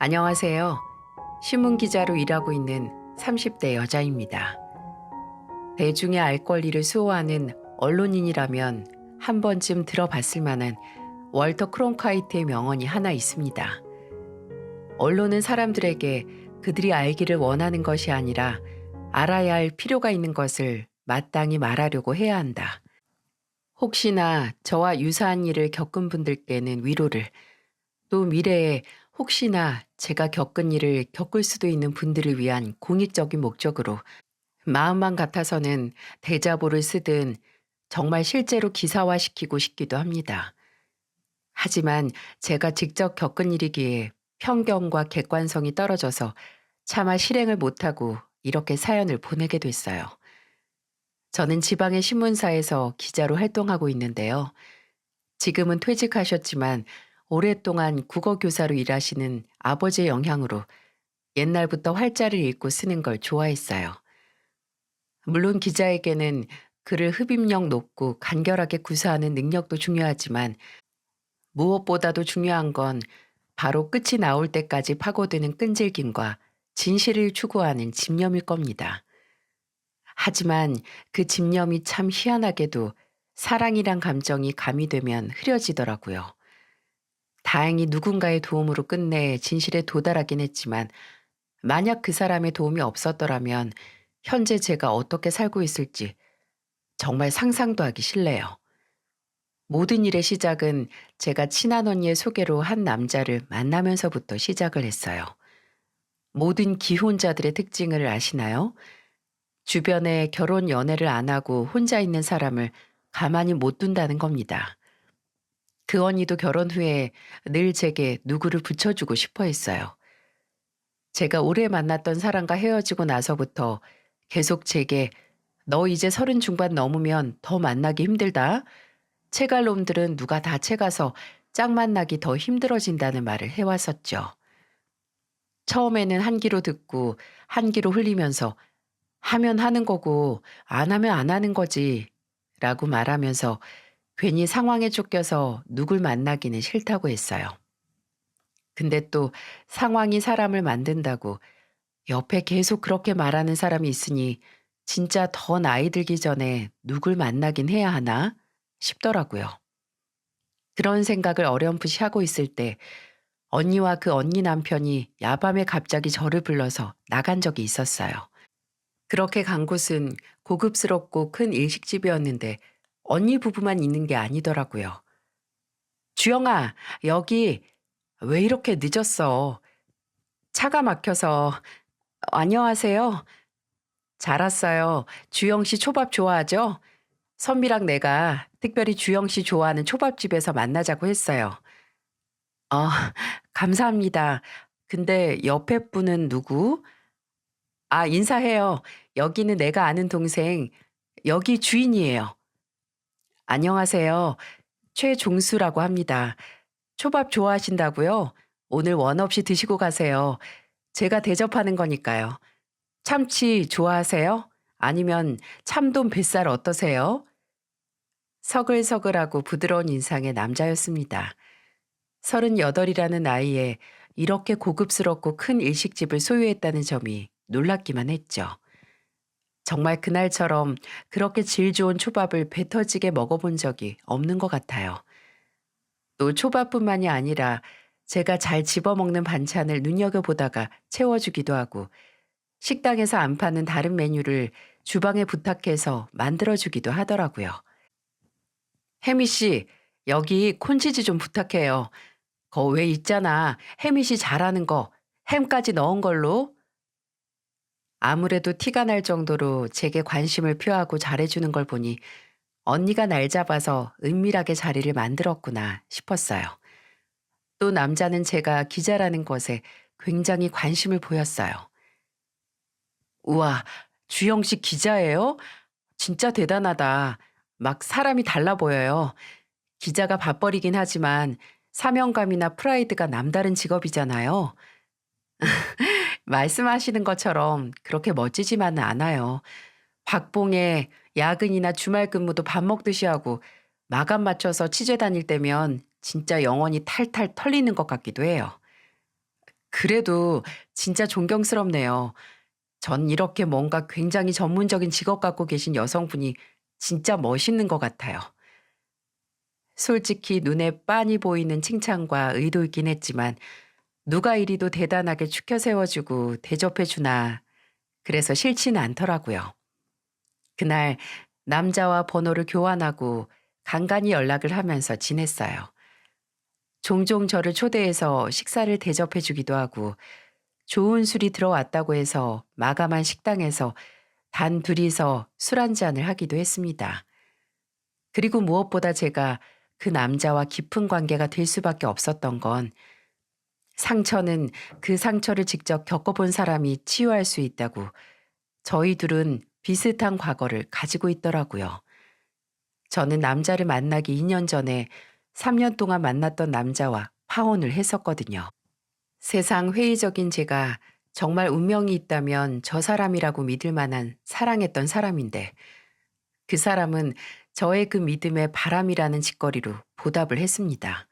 안녕하세요. 신문 기자로 일하고 있는 30대 여자입니다. 대중의 알 권리를 수호하는 언론인이라면 한 번쯤 들어봤을 만한 월터 크론카이트의 명언이 하나 있습니다. 언론은 사람들에게 그들이 알기를 원하는 것이 아니라 알아야 할 필요가 있는 것을 마땅히 말하려고 해야 한다. 혹시나 저와 유사한 일을 겪은 분들께는 위로를, 또 미래에 혹시나 제가 겪은 일을 겪을 수도 있는 분들을 위한 공익적인 목적으로 마음만 같아서는 대자보를 쓰든 정말 실제로 기사화시키고 싶기도 합니다. 하지만 제가 직접 겪은 일이기에 편견과 객관성이 떨어져서 차마 실행을 못하고 이렇게 사연을 보내게 됐어요. 저는 지방의 신문사에서 기자로 활동하고 있는데요. 지금은 퇴직하셨지만 오랫동안 국어 교사로 일하시는 아버지의 영향으로 옛날부터 활자를 읽고 쓰는 걸 좋아했어요. 물론 기자에게는 글을 흡입력 높고 간결하게 구사하는 능력도 중요하지만 무엇보다도 중요한 건 바로 끝이 나올 때까지 파고드는 끈질김과 진실을 추구하는 집념일 겁니다. 하지만 그 집념이 참 희한하게도 사랑이란 감정이 가미되면 흐려지더라고요. 다행히 누군가의 도움으로 끝내 진실에 도달하긴 했지만 만약 그 사람의 도움이 없었더라면 현재 제가 어떻게 살고 있을지 정말 상상도 하기 싫네요. 모든 일의 시작은 제가 친한 언니의 소개로 한 남자를 만나면서부터 시작을 했어요. 모든 기혼자들의 특징을 아시나요? 주변에 결혼 연애를 안 하고 혼자 있는 사람을 가만히 못 둔다는 겁니다. 그 언니도 결혼 후에 늘 제게 누구를 붙여주고 싶어 했어요. 제가 오래 만났던 사람과 헤어지고 나서부터 계속 제게 너 이제 30 중반 넘으면 더 만나기 힘들다. 채갈 놈들은 누가 다 채가서 짝 만나기 더 힘들어진다는 말을 해왔었죠. 처음에는 한 귀로 듣고 한 귀로 흘리면서 하면 하는 거고 안 하면 안 하는 거지 라고 말하면서 괜히 상황에 쫓겨서 누굴 만나기는 싫다고 했어요. 근데 또 상황이 사람을 만든다고 옆에 계속 그렇게 말하는 사람이 있으니 진짜 더 나이 들기 전에 누굴 만나긴 해야 하나 싶더라고요. 그런 생각을 어렴풋이 하고 있을 때 언니와 그 언니 남편이 야밤에 갑자기 저를 불러서 나간 적이 있었어요. 그렇게 간 곳은 고급스럽고 큰 일식집이었는데 언니 부부만 있는 게 아니더라고요. 주영아, 여기 왜 이렇게 늦었어? 차가 막혀서. 안녕하세요. 잘 왔어요. 주영 씨 초밥 좋아하죠? 선미랑 내가 특별히 주영 씨 좋아하는 초밥집에서 만나자고 했어요. 어, 감사합니다. 근데 옆에 분은 누구? 아, 인사해요. 여기는 내가 아는 동생, 여기 주인이에요. 안녕하세요. 최종수라고 합니다. 초밥 좋아하신다고요? 오늘 원 없이 드시고 가세요. 제가 대접하는 거니까요. 참치 좋아하세요? 아니면 참돔 뱃살 어떠세요? 서글서글하고 부드러운 인상의 남자였습니다. 38이라는 나이에 이렇게 고급스럽고 큰 일식집을 소유했다는 점이 놀랍기만 했죠. 정말 그날처럼 그렇게 질 좋은 초밥을 배 터지게 먹어본 적이 없는 것 같아요. 또 초밥뿐만이 아니라 제가 잘 집어먹는 반찬을 눈여겨보다가 채워주기도 하고 식당에서 안 파는 다른 메뉴를 주방에 부탁해서 만들어주기도 하더라고요. 혜미 씨, 여기 콘치즈 좀 부탁해요. 거 왜 있잖아. 혜미 씨 잘하는 거. 햄까지 넣은 걸로. 아무래도 티가 날 정도로 제게 관심을 표하고 잘해주는 걸 보니 언니가 날 잡아서 은밀하게 자리를 만들었구나 싶었어요. 또 남자는 제가 기자라는 것에 굉장히 관심을 보였어요. 우와, 주영 씨 기자예요? 진짜 대단하다. 막 사람이 달라 보여요. 기자가 밥벌이긴 하지만 사명감이나 프라이드가 남다른 직업이잖아요. 말씀하시는 것처럼 그렇게 멋지지만은 않아요. 박봉에 야근이나 주말 근무도 밥 먹듯이 하고 마감 맞춰서 취재 다닐 때면 진짜 영혼이 탈탈 털리는 것 같기도 해요. 그래도 진짜 존경스럽네요. 전 이렇게 뭔가 굉장히 전문적인 직업 갖고 계신 여성분이 진짜 멋있는 것 같아요. 솔직히 눈에 빤히 보이는 칭찬과 의도있긴 했지만 누가 이리도 대단하게 추켜 세워주고 대접해주나 그래서 싫지는 않더라고요. 그날 남자와 번호를 교환하고 간간히 연락을 하면서 지냈어요. 종종 저를 초대해서 식사를 대접해주기도 하고 좋은 술이 들어왔다고 해서 마감한 식당에서 단 둘이서 술 한 잔을 하기도 했습니다. 그리고 무엇보다 제가 그 남자와 깊은 관계가 될 수밖에 없었던 건 상처는 그 상처를 직접 겪어본 사람이 치유할 수 있다고 저희 둘은 비슷한 과거를 가지고 있더라고요. 저는 남자를 만나기 2년 전에 3년 동안 만났던 남자와 파혼을 했었거든요. 세상 회의적인 제가 정말 운명이 있다면 저 사람이라고 믿을 만한 사랑했던 사람인데 그 사람은 저의 그 믿음에 바람이라는 짓거리로 보답을 했습니다.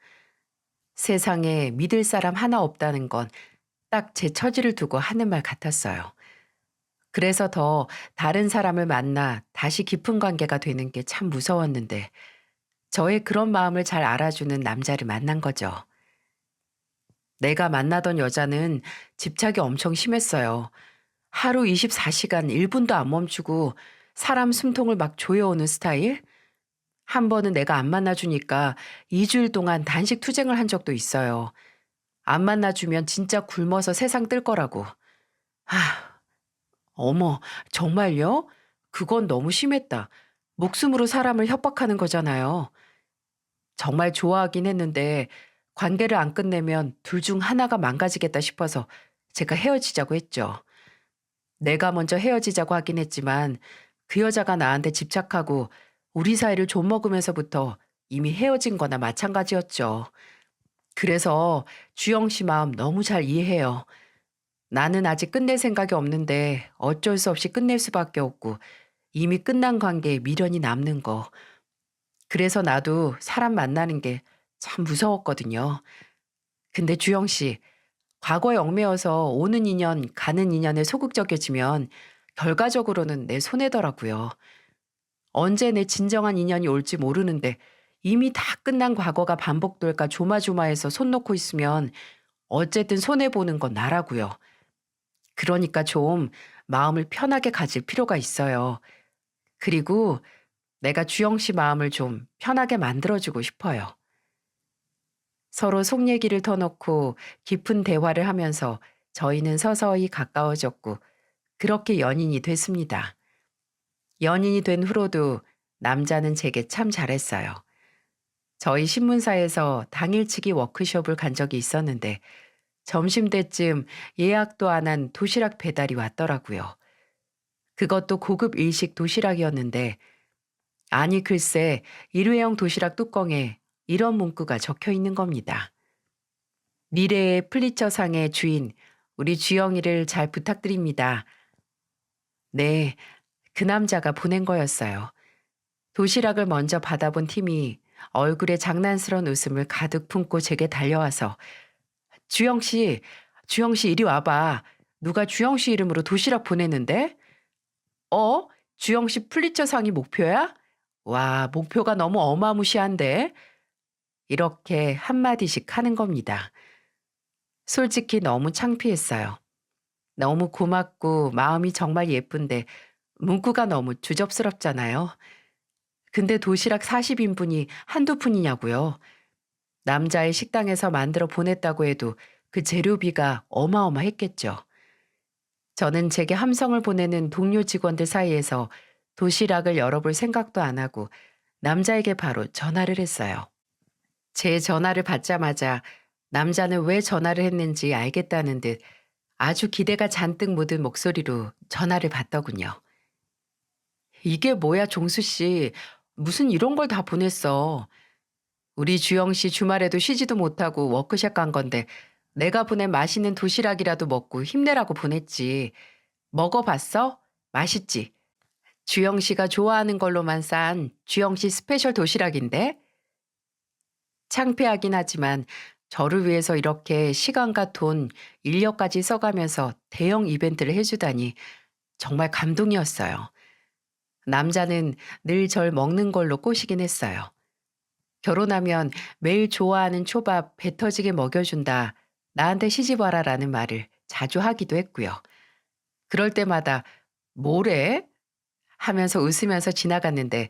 세상에 믿을 사람 하나 없다는 건 딱 제 처지를 두고 하는 말 같았어요. 그래서 더 다른 사람을 만나 다시 깊은 관계가 되는 게 참 무서웠는데 저의 그런 마음을 잘 알아주는 남자를 만난 거죠. 내가 만나던 여자는 집착이 엄청 심했어요. 하루 24시간 1분도 안 멈추고 사람 숨통을 막 조여오는 스타일? 한 번은 내가 안 만나주니까 2주일 동안 단식 투쟁을 한 적도 있어요. 안 만나주면 진짜 굶어서 세상 뜰 거라고. 아, 어머, 정말요? 그건 너무 심했다. 목숨으로 사람을 협박하는 거잖아요. 정말 좋아하긴 했는데 관계를 안 끝내면 둘 중 하나가 망가지겠다 싶어서 제가 헤어지자고 했죠. 내가 먼저 헤어지자고 하긴 했지만 그 여자가 나한테 집착하고 우리 사이를 좀먹으면서부터 이미 헤어진 거나 마찬가지였죠. 그래서 주영 씨 마음 너무 잘 이해해요. 나는 아직 끝낼 생각이 없는데 어쩔 수 없이 끝낼 수밖에 없고 이미 끝난 관계에 미련이 남는 거. 그래서 나도 사람 만나는 게 참 무서웠거든요. 근데 주영 씨, 과거에 얽매여서 오는 인연, 가는 인연에 소극적이지면 결과적으로는 내 손해더라고요. 언제 내 진정한 인연이 올지 모르는데 이미 다 끝난 과거가 반복될까 조마조마해서 손 놓고 있으면 어쨌든 손해보는 건 나라고요. 그러니까 좀 마음을 편하게 가질 필요가 있어요. 그리고 내가 주영 씨 마음을 좀 편하게 만들어주고 싶어요. 서로 속 얘기를 터놓고 깊은 대화를 하면서 저희는 서서히 가까워졌고 그렇게 연인이 됐습니다. 연인이 된 후로도 남자는 제게 참 잘했어요. 저희 신문사에서 당일치기 워크숍을 간 적이 있었는데 점심때쯤 예약도 안 한 도시락 배달이 왔더라고요. 그것도 고급 일식 도시락이었는데 아니 글쎄 일회용 도시락 뚜껑에 이런 문구가 적혀 있는 겁니다. 미래의 플리처상의 주인 우리 주영이를 잘 부탁드립니다. 네, 그 남자가 보낸 거였어요. 도시락을 먼저 받아본 팀이 얼굴에 장난스러운 웃음을 가득 품고 제게 달려와서 주영 씨, 주영 씨 이리 와봐. 누가 주영 씨 이름으로 도시락 보내는데? 어? 주영 씨 플리처상이 목표야? 와, 목표가 너무 어마무시한데? 이렇게 한마디씩 하는 겁니다. 솔직히 너무 창피했어요. 너무 고맙고 마음이 정말 예쁜데 문구가 너무 주접스럽잖아요. 근데 도시락 40인분이 한두 푼이냐고요. 남자의 식당에서 만들어 보냈다고 해도 그 재료비가 어마어마했겠죠. 저는 제게 함성을 보내는 동료 직원들 사이에서 도시락을 열어볼 생각도 안 하고 남자에게 바로 전화를 했어요. 제 전화를 받자마자 남자는 왜 전화를 했는지 알겠다는 듯 아주 기대가 잔뜩 묻은 목소리로 전화를 받더군요. 이게 뭐야, 종수 씨. 무슨 이런 걸 다 보냈어. 우리 주영 씨 주말에도 쉬지도 못하고 워크숍 간 건데 내가 보낸 맛있는 도시락이라도 먹고 힘내라고 보냈지. 먹어봤어? 맛있지? 주영 씨가 좋아하는 걸로만 싼 주영 씨 스페셜 도시락인데? 창피하긴 하지만 저를 위해서 이렇게 시간과 돈, 인력까지 써가면서 대형 이벤트를 해주다니 정말 감동이었어요. 남자는 늘 절 먹는 걸로 꼬시긴 했어요. 결혼하면 매일 좋아하는 초밥 배 터지게 먹여준다. 나한테 시집 와라라는 말을 자주 하기도 했고요. 그럴 때마다 뭐래? 하면서 웃으면서 지나갔는데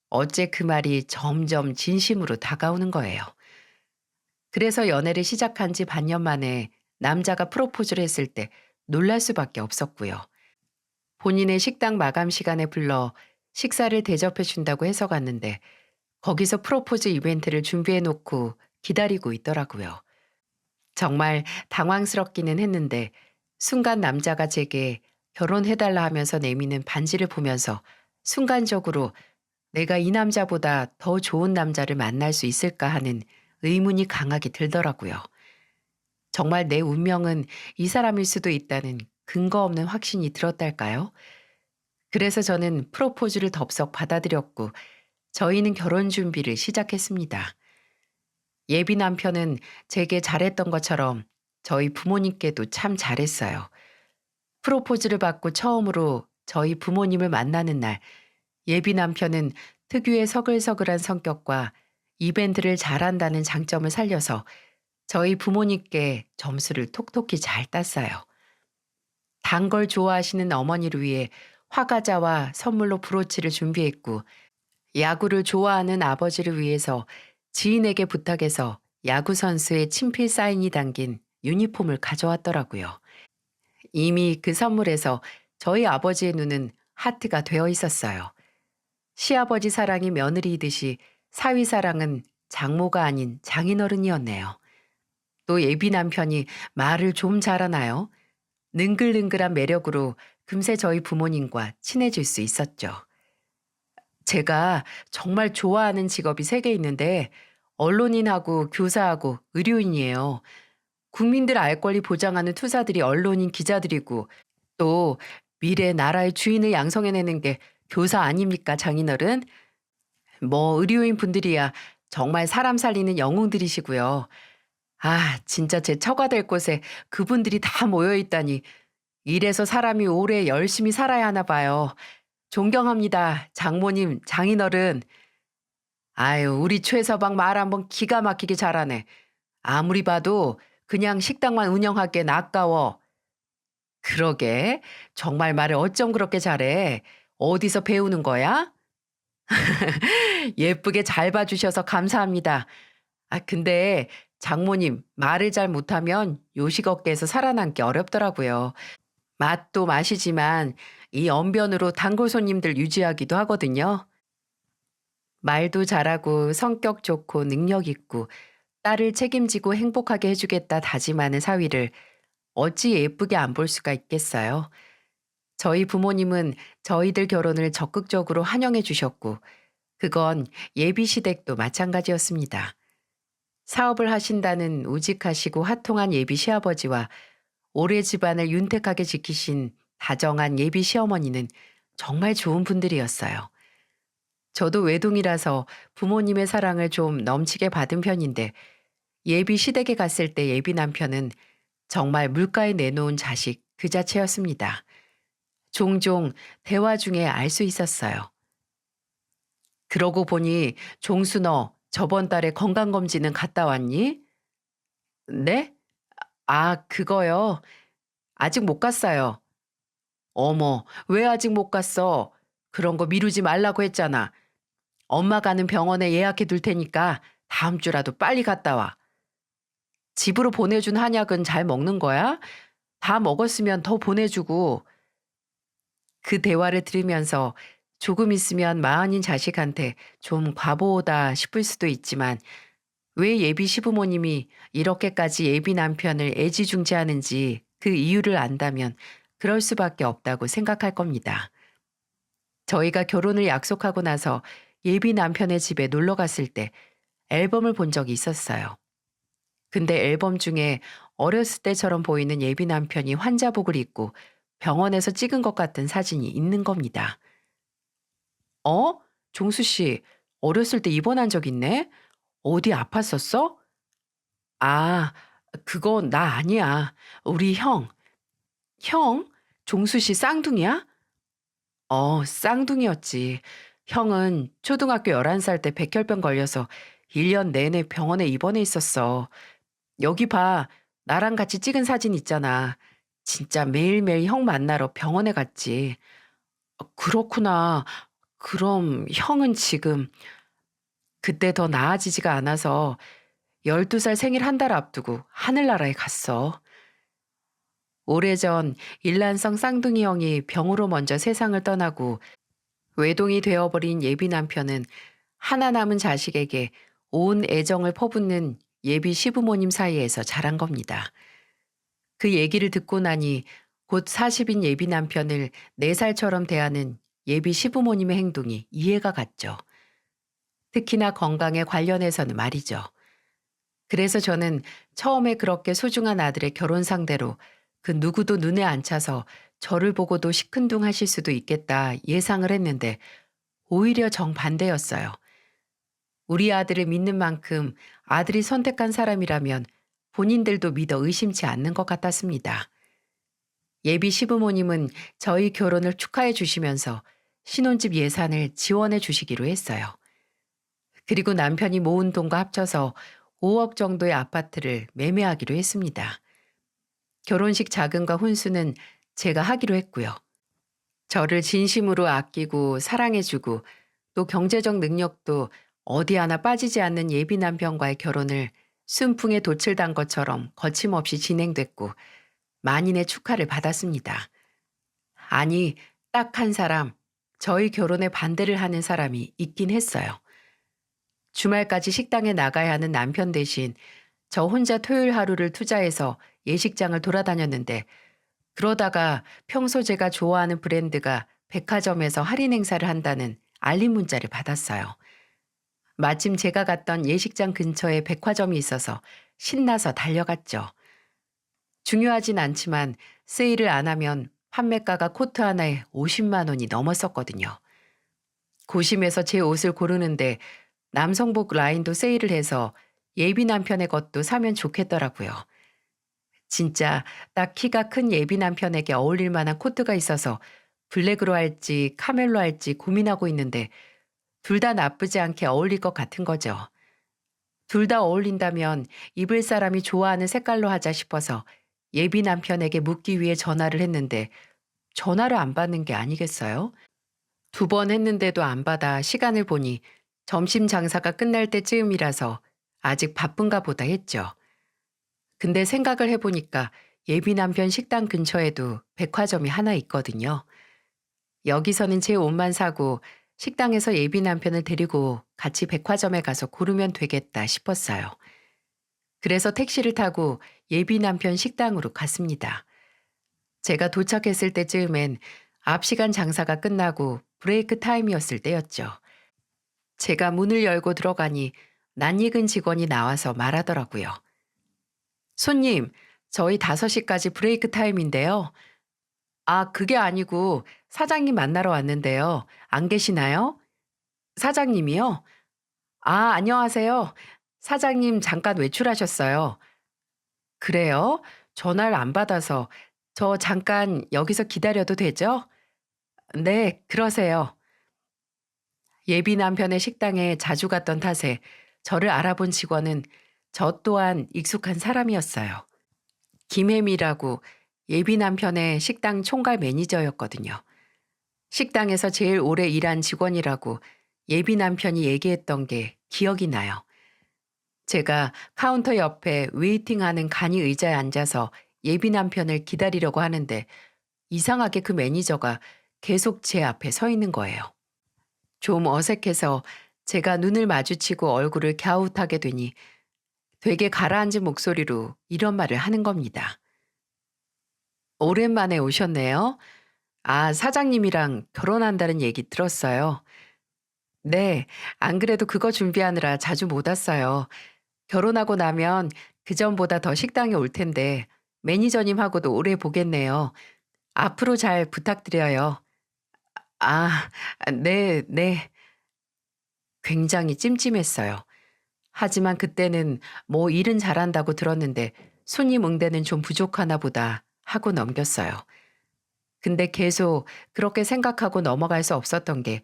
어째 그 말이 점점 진심으로 다가오는 거예요. 그래서 연애를 시작한 지 반년 만에 남자가 프로포즈를 했을 때 놀랄 수밖에 없었고요. 본인의 식당 마감 시간에 불러 식사를 대접해 준다고 해서 갔는데 거기서 프로포즈 이벤트를 준비해 놓고 기다리고 있더라고요. 정말 당황스럽기는 했는데 순간 남자가 제게 결혼해달라 하면서 내미는 반지를 보면서 순간적으로 내가 이 남자보다 더 좋은 남자를 만날 수 있을까 하는 의문이 강하게 들더라고요. 정말 내 운명은 이 사람일 수도 있다는 근거 없는 확신이 들었달까요? 그래서 저는 프로포즈를 덥석 받아들였고 저희는 결혼 준비를 시작했습니다. 예비 남편은 제게 잘했던 것처럼 저희 부모님께도 참 잘했어요. 프로포즈를 받고 처음으로 저희 부모님을 만나는 날, 예비 남편은 특유의 서글서글한 성격과 이벤트를 잘한다는 장점을 살려서 저희 부모님께 점수를 톡톡히 잘 땄어요. 단 걸 좋아하시는 어머니를 위해 화과자와 선물로 브로치를 준비했고, 야구를 좋아하는 아버지를 위해서 지인에게 부탁해서 야구 선수의 친필 사인이 담긴 유니폼을 가져왔더라고요. 이미 그 선물에서 저희 아버지의 눈은 하트가 되어 있었어요. 시아버지 사랑이 며느리이듯이 사위 사랑은 장모가 아닌 장인어른이었네요. 또 예비 남편이 말을 좀 잘하나요? 능글능글한 매력으로 금세 저희 부모님과 친해질 수 있었죠. 제가 정말 좋아하는 직업이 세 개 있는데 언론인하고 교사하고 의료인이에요. 국민들 알 권리 보장하는 투사들이 언론인 기자들이고 또 미래 나라의 주인을 양성해내는 게 교사 아닙니까 장인어른? 뭐 의료인 분들이야 정말 사람 살리는 영웅들이시고요. 아 진짜 제 처가 될 곳에 그분들이 다 모여 있다니 이래서 사람이 오래 열심히 살아야 하나 봐요. 존경합니다. 장모님, 장인어른. 아유, 우리 최서방 말 한번 기가 막히게 잘하네. 아무리 봐도 그냥 식당만 운영하기엔 아까워. 그러게. 정말 말을 어쩜 그렇게 잘해. 어디서 배우는 거야? 예쁘게 잘 봐주셔서 감사합니다. 아, 근데 장모님, 말을 잘 못하면 요식업계에서 살아남기 어렵더라고요. 맛도 맛이지만 이 언변으로 단골 손님들 유지하기도 하거든요. 말도 잘하고 성격 좋고 능력 있고 딸을 책임지고 행복하게 해주겠다 다짐하는 사위를 어찌 예쁘게 안 볼 수가 있겠어요. 저희 부모님은 저희들 결혼을 적극적으로 환영해 주셨고 그건 예비 시댁도 마찬가지였습니다. 사업을 하신다는 우직하시고 화통한 예비 시아버지와 오래 집안을 윤택하게 지키신 다정한 예비 시어머니는 정말 좋은 분들이었어요. 저도 외동이라서 부모님의 사랑을 좀 넘치게 받은 편인데 예비 시댁에 갔을 때 예비 남편은 정말 물가에 내놓은 자식 그 자체였습니다. 종종 대화 중에 알 수 있었어요. 그러고 보니 종수 너 저번 달에 건강검진은 갔다 왔니? 네? 아, 그거요. 아직 못 갔어요. 어머, 왜 아직 못 갔어? 그런 거 미루지 말라고 했잖아. 엄마 가는 병원에 예약해 둘 테니까 다음 주라도 빨리 갔다 와. 집으로 보내준 한약은 잘 먹는 거야? 다 먹었으면 더 보내주고. 그 대화를 들으면서 조금 있으면 마흔인 자식한테 좀 과보다 싶을 수도 있지만 왜 예비 시부모님이 이렇게까지 예비 남편을 애지중지하는지 그 이유를 안다면 그럴 수밖에 없다고 생각할 겁니다. 저희가 결혼을 약속하고 나서 예비 남편의 집에 놀러 갔을 때 앨범을 본 적이 있었어요. 근데 앨범 중에 어렸을 때처럼 보이는 예비 남편이 환자복을 입고 병원에서 찍은 것 같은 사진이 있는 겁니다. 어? 종수 씨, 어렸을 때 입원한 적 있네? 어디 아팠었어? 아, 그거 나 아니야. 우리 형. 형? 종수 씨 쌍둥이야? 쌍둥이였지. 형은 초등학교 11살 때 백혈병 걸려서 1년 내내 병원에 입원해 있었어. 여기 봐. 나랑 같이 찍은 사진 있잖아. 진짜 매일매일 형 만나러 병원에 갔지. 그렇구나. 그럼 형은 지금 그때 더 나아지지가 않아서 12살 생일 한 달 앞두고 하늘나라에 갔어. 오래전 일란성 쌍둥이 형이 병으로 먼저 세상을 떠나고 외동이 되어버린 예비 남편은 하나 남은 자식에게 온 애정을 퍼붓는 예비 시부모님 사이에서 자란 겁니다. 그 얘기를 듣고 나니 곧 40인 예비 남편을 4살처럼 대하는 예비 시부모님의 행동이 이해가 갔죠. 특히나 건강에 관련해서는 말이죠. 그래서 저는 처음에 그렇게 소중한 아들의 결혼 상대로 그 누구도 눈에 안 차서 저를 보고도 시큰둥하실 수도 있겠다 예상을 했는데 오히려 정반대였어요. 우리 아들을 믿는 만큼 아들이 선택한 사람이라면 본인들도 믿어 의심치 않는 것 같았습니다. 예비 시부모님은 저희 결혼을 축하해 주시면서 신혼집 예산을 지원해 주시기로 했어요. 그리고 남편이 모은 돈과 합쳐서 5억 정도의 아파트를 매매하기로 했습니다. 결혼식 자금과 혼수는 제가 하기로 했고요. 저를 진심으로 아끼고 사랑해주고 또 경제적 능력도 어디 하나 빠지지 않는 예비 남편과의 결혼을 순풍에 돛을 단 것처럼 거침없이 진행됐고 만인의 축하를 받았습니다. 아니, 딱 한 사람, 저희 결혼에 반대를 하는 사람이 있긴 했어요. 주말까지 식당에 나가야 하는 남편 대신 저 혼자 토요일 하루를 투자해서 예식장을 돌아다녔는데 그러다가 평소 제가 좋아하는 브랜드가 백화점에서 할인 행사를 한다는 알림 문자를 받았어요. 마침 제가 갔던 예식장 근처에 백화점이 있어서 신나서 달려갔죠. 중요하진 않지만 세일을 안 하면 판매가가 코트 하나에 50만 원이 넘었었거든요. 고심해서 제 옷을 고르는데 남성복 라인도 세일을 해서 예비 남편의 것도 사면 좋겠더라고요. 진짜 딱 키가 큰 예비 남편에게 어울릴 만한 코트가 있어서 블랙으로 할지 카멜로 할지 고민하고 있는데 둘 다 나쁘지 않게 어울릴 것 같은 거죠. 둘 다 어울린다면 입을 사람이 좋아하는 색깔로 하자 싶어서 예비 남편에게 묻기 위해 전화를 했는데 전화를 안 받는 게 아니겠어요? 2번 했는데도 안 받아 시간을 보니 점심 장사가 끝날 때쯤이라서 아직 바쁜가 보다 했죠. 근데 생각을 해보니까 예비 남편 식당 근처에도 백화점이 하나 있거든요. 여기서는 제 옷만 사고 식당에서 예비 남편을 데리고 같이 백화점에 가서 고르면 되겠다 싶었어요. 그래서 택시를 타고 예비 남편 식당으로 갔습니다. 제가 도착했을 때쯤엔 앞 시간 장사가 끝나고 브레이크 타임이었을 때였죠. 제가 문을 열고 들어가니 낯익은 직원이 나와서 말하더라고요. 손님, 저희 5시까지 브레이크 타임인데요. 아, 그게 아니고 사장님 만나러 왔는데요. 안 계시나요? 사장님이요? 아, 안녕하세요. 사장님 잠깐 외출하셨어요. 그래요? 전화를 안 받아서 저 잠깐 여기서 기다려도 되죠? 네, 그러세요. 예비 남편의 식당에 자주 갔던 탓에 저를 알아본 직원은 저 또한 익숙한 사람이었어요. 김혜미라고 예비 남편의 식당 총괄 매니저였거든요. 식당에서 제일 오래 일한 직원이라고 예비 남편이 얘기했던 게 기억이 나요. 제가 카운터 옆에 웨이팅하는 간이 의자에 앉아서 예비 남편을 기다리려고 하는데 이상하게 그 매니저가 계속 제 앞에 서 있는 거예요. 좀 어색해서 제가 눈을 마주치고 얼굴을 갸웃하게 되니 되게 가라앉은 목소리로 이런 말을 하는 겁니다. 오랜만에 오셨네요. 아, 사장님이랑 결혼한다는 얘기 들었어요. 네, 안 그래도 그거 준비하느라 자주 못 왔어요. 결혼하고 나면 그전보다 더 식당에 올 텐데 매니저님하고도 오래 보겠네요. 앞으로 잘 부탁드려요. 아, 네, 네. 굉장히 찜찜했어요. 하지만 그때는 뭐 일은 잘한다고 들었는데 손님 응대는 좀 부족하나 보다 하고 넘겼어요. 근데 계속 그렇게 생각하고 넘어갈 수 없었던 게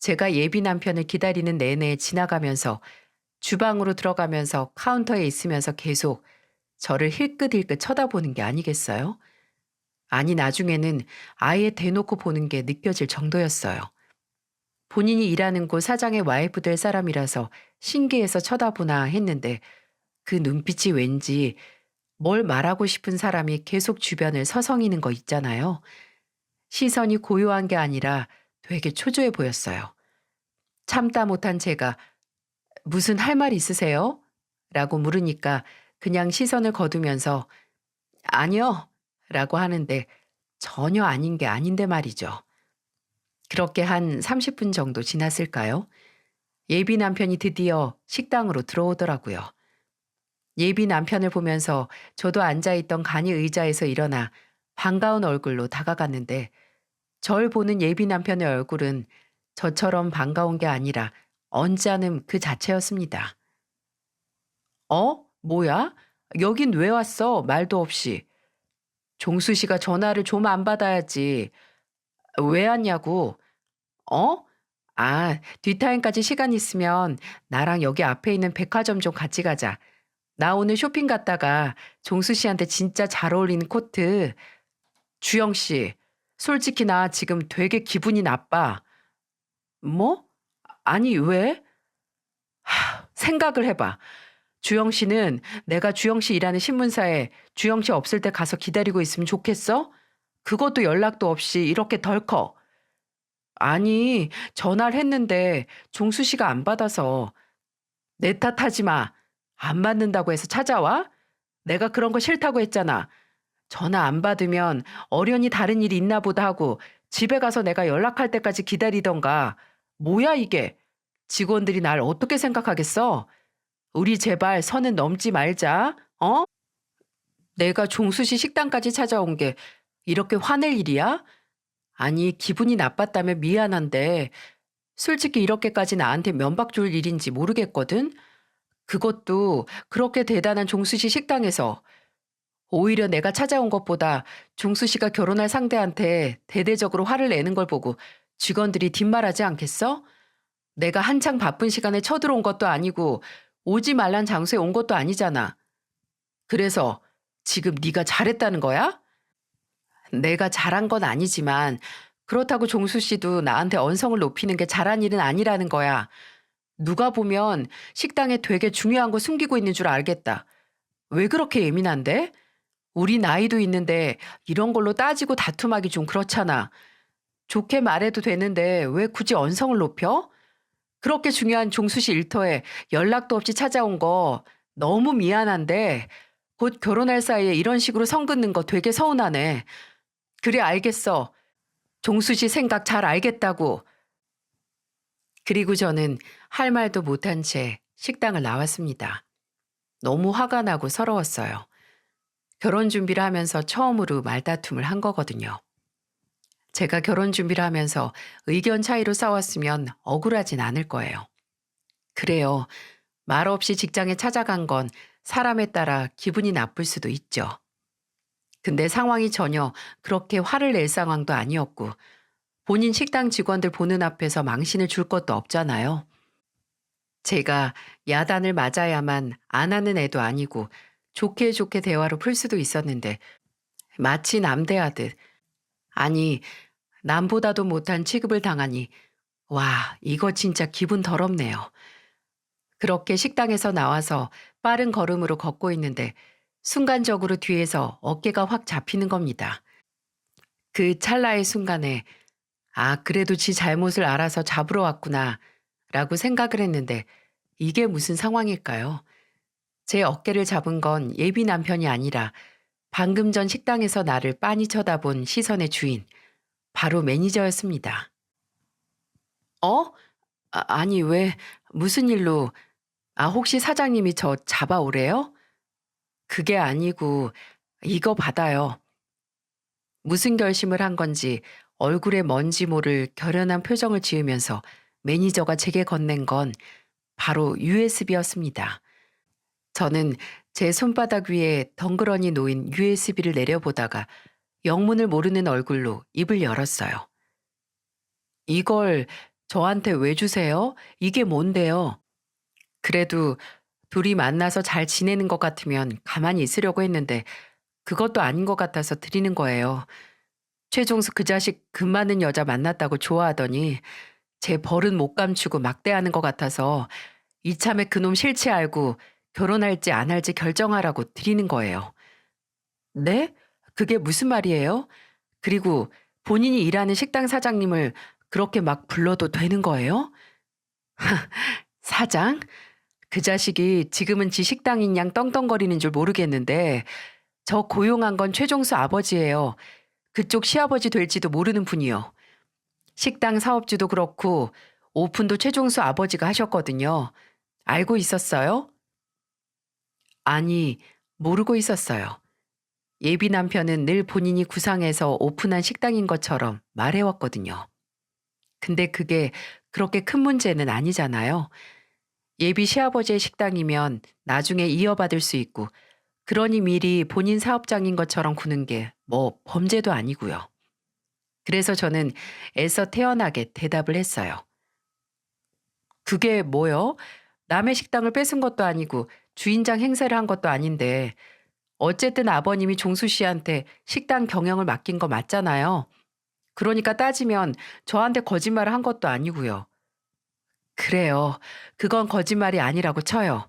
제가 예비 남편을 기다리는 내내 지나가면서 주방으로 들어가면서 카운터에 있으면서 계속 저를 힐끗힐끗 쳐다보는 게 아니겠어요? 아니, 나중에는 아예 대놓고 보는 게 느껴질 정도였어요. 본인이 일하는 곳 사장의 와이프 될 사람이라서 신기해서 쳐다보나 했는데 그 눈빛이 왠지 뭘 말하고 싶은 사람이 계속 주변을 서성이는 거 있잖아요. 시선이 고요한 게 아니라 되게 초조해 보였어요. 참다 못한 제가 무슨 할 말 있으세요? 라고 물으니까 그냥 시선을 거두면서 아니요. 라고 하는데 전혀 아닌 게 아닌데 말이죠. 그렇게 한 30분 정도 지났을까요? 예비 남편이 드디어 식당으로 들어오더라고요. 예비 남편을 보면서 저도 앉아있던 간이 의자에서 일어나 반가운 얼굴로 다가갔는데 절 보는 예비 남편의 얼굴은 저처럼 반가운 게 아니라 언짢음 그 자체였습니다. 어? 뭐야? 여긴 왜 왔어? 말도 없이. 종수 씨가 전화를 좀 안 받아야지. 왜 왔냐고. 어? 아, 뒷타임까지 시간 있으면 나랑 여기 앞에 있는 백화점 좀 같이 가자. 나 오늘 쇼핑 갔다가 종수 씨한테 진짜 잘 어울리는 코트. 주영 씨, 솔직히 나 지금 되게 기분이 나빠. 뭐? 아니, 왜? 생각을 해봐. 주영 씨는 내가 주영 씨 일하는 신문사에 주영 씨 없을 때 가서 기다리고 있으면 좋겠어? 그것도 연락도 없이 이렇게 덜컥. 아니, 전화를 했는데 종수 씨가 안 받아서. 내 탓하지 마. 안 받는다고 해서 찾아와? 내가 그런 거 싫다고 했잖아. 전화 안 받으면 어련히 다른 일이 있나 보다 하고 집에 가서 내가 연락할 때까지 기다리던가. 뭐야 이게? 직원들이 날 어떻게 생각하겠어? 우리 제발 선은 넘지 말자. 어? 내가 종수 씨 식당까지 찾아온 게 이렇게 화낼 일이야? 아니, 기분이 나빴다면 미안한데 솔직히 이렇게까지 나한테 면박 줄 일인지 모르겠거든? 그것도 그렇게 대단한 종수 씨 식당에서. 오히려 내가 찾아온 것보다 종수 씨가 결혼할 상대한테 대대적으로 화를 내는 걸 보고 직원들이 뒷말하지 않겠어? 내가 한창 바쁜 시간에 쳐들어온 것도 아니고 오지 말란 장소에 온 것도 아니잖아. 그래서 지금 네가 잘했다는 거야? 내가 잘한 건 아니지만 그렇다고 종수 씨도 나한테 언성을 높이는 게 잘한 일은 아니라는 거야. 누가 보면 식당에 되게 중요한 거 숨기고 있는 줄 알겠다. 왜 그렇게 예민한데? 우리 나이도 있는데 이런 걸로 따지고 다툼하기 좀 그렇잖아. 좋게 말해도 되는데 왜 굳이 언성을 높여? 그렇게 중요한 종수 씨 일터에 연락도 없이 찾아온 거 너무 미안한데 곧 결혼할 사이에 이런 식으로 선 긋는 거 되게 서운하네. 그래 알겠어. 종수 씨 생각 잘 알겠다고. 그리고 저는 할 말도 못한 채 식당을 나왔습니다. 너무 화가 나고 서러웠어요. 결혼 준비를 하면서 처음으로 말다툼을 한 거거든요. 제가 결혼 준비를 하면서 의견 차이로 싸웠으면 억울하진 않을 거예요. 그래요. 말 없이 직장에 찾아간 건 사람에 따라 기분이 나쁠 수도 있죠. 근데 상황이 전혀 그렇게 화를 낼 상황도 아니었고 본인 식당 직원들 보는 앞에서 망신을 줄 것도 없잖아요. 제가 야단을 맞아야만 안 하는 애도 아니고 좋게 좋게 대화로 풀 수도 있었는데 마치 남대하듯 아니 남보다도 못한 취급을 당하니 와 이거 진짜 기분 더럽네요. 그렇게 식당에서 나와서 빠른 걸음으로 걷고 있는데 순간적으로 뒤에서 어깨가 확 잡히는 겁니다. 그 찰나의 순간에 아 그래도 지 잘못을 알아서 잡으러 왔구나 라고 생각을 했는데 이게 무슨 상황일까요? 제 어깨를 잡은 건 예비 남편이 아니라 방금 전 식당에서 나를 빤히 쳐다본 시선의 주인, 바로 매니저였습니다. 어? 아니 왜 무슨 일로 혹시 사장님이 저 잡아오래요? 그게 아니고 이거 받아요. 무슨 결심을 한 건지 얼굴에 뭔지 모를 결연한 표정을 지으면서 매니저가 제게 건넨 건 바로 USB였습니다. 저는 제 손바닥 위에 덩그러니 놓인 USB를 내려보다가 영문을 모르는 얼굴로 입을 열었어요. 이걸 저한테 왜 주세요? 이게 뭔데요? 그래도 둘이 만나서 잘 지내는 것 같으면 가만히 있으려고 했는데 그것도 아닌 것 같아서 드리는 거예요. 최종수 그 자식 금 많은 여자 만났다고 좋아하더니 제 벌은 못 감추고 막대하는 것 같아서 이참에 그놈 실체 알고 결혼할지 안 할지 결정하라고 드리는 거예요. 네? 그게 무슨 말이에요? 그리고 본인이 일하는 식당 사장님을 그렇게 막 불러도 되는 거예요? 사장? 그 자식이 지금은 지 식당인 양 떵떵거리는 줄 모르겠는데 저 고용한 건 최종수 아버지예요. 그쪽 시아버지 될지도 모르는 분이요. 식당 사업주도 그렇고 오픈도 최종수 아버지가 하셨거든요. 알고 있었어요? 아니, 모르고 있었어요. 예비 남편은 늘 본인이 구상해서 오픈한 식당인 것처럼 말해왔거든요. 근데 그게 그렇게 큰 문제는 아니잖아요. 예비 시아버지의 식당이면 나중에 이어받을 수 있고, 그러니 미리 본인 사업장인 것처럼 구는 게 뭐 범죄도 아니고요. 그래서 저는 애써 태연하게 대답을 했어요. 그게 뭐요? 남의 식당을 뺏은 것도 아니고 주인장 행세를 한 것도 아닌데 어쨌든 아버님이 종수 씨한테 식당 경영을 맡긴 거 맞잖아요. 그러니까 따지면 저한테 거짓말을 한 것도 아니고요. 그래요. 그건 거짓말이 아니라고 쳐요.